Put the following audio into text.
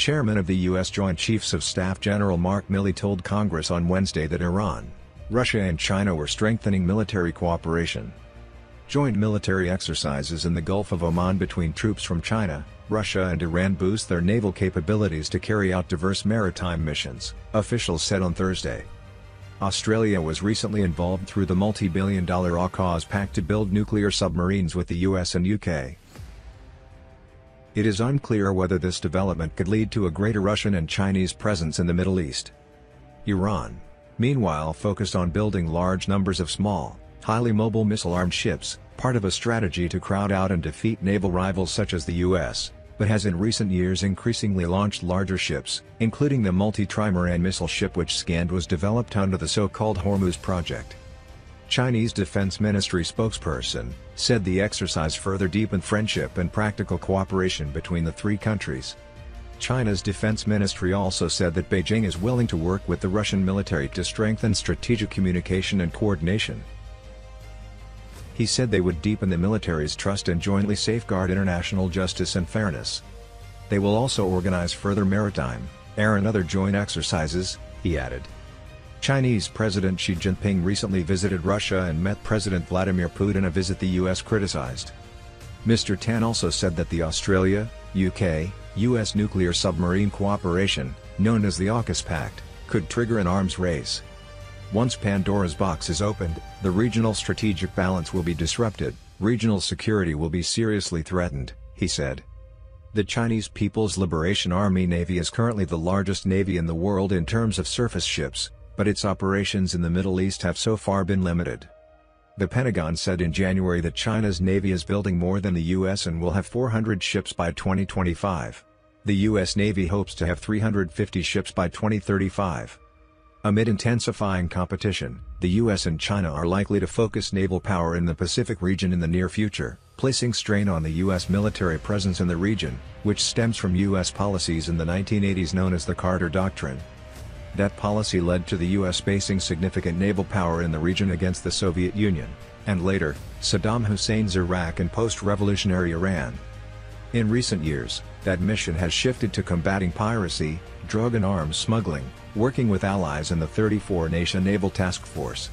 chairman of the U.S. Joint Chiefs of Staff General Mark Milley told Congress on Wednesday that Iran, Russia and China were strengthening military cooperation. Joint military exercises in the Gulf of Oman between troops from China, Russia and Iran boost their naval capabilities to carry out diverse maritime missions, officials said on Thursday. Australia was recently involved through the multi-billion-dollar AUKUS pact to build nuclear submarines with the US and UK. It is unclear whether this development could lead to a greater Russian and Chinese presence in the Middle East. Iran, meanwhile, focused on building large numbers of small, highly mobile missile-armed ships, part of a strategy to crowd out and defeat naval rivals such as the US, but has in recent years increasingly launched larger ships, including the multi-trimaran missile ship which scanned was developed under the so-called Hormuz Project. Chinese Defense Ministry spokesperson said the exercise further deepened friendship and practical cooperation between the three countries. China's defense ministry also said that Beijing is willing to work with the Russian military to strengthen strategic communication and coordination. He said they would deepen the military's trust and jointly safeguard international justice and fairness. They will also organize further maritime, air and other joint exercises, he added. Chinese President Xi Jinping recently visited Russia and met President Vladimir Putin, a visit the US criticized. Mr. Tan also said that the Australia, UK, US nuclear submarine cooperation, known as the AUKUS Pact, could trigger an arms race. Once Pandora's box is opened, the regional strategic balance will be disrupted, regional security will be seriously threatened, he said. The Chinese People's Liberation Army Navy is currently the largest navy in the world in terms of surface ships, but its operations in the Middle East have so far been limited. The Pentagon said in January that China's navy is building more than the US and will have 400 ships by 2025. The US Navy hopes to have 350 ships by 2035. Amid intensifying competition, the US and China are likely to focus naval power in the Pacific region in the near future, placing strain on the US military presence in the region, which stems from US policies in the 1980s known as the Carter Doctrine. That policy led to the US basing significant naval power in the region against the Soviet Union, and later, Saddam Hussein's Iraq and post-revolutionary Iran. In recent years, that mission has shifted to combating piracy, drug and arms smuggling, working with allies in the 34-nation Naval Task Force,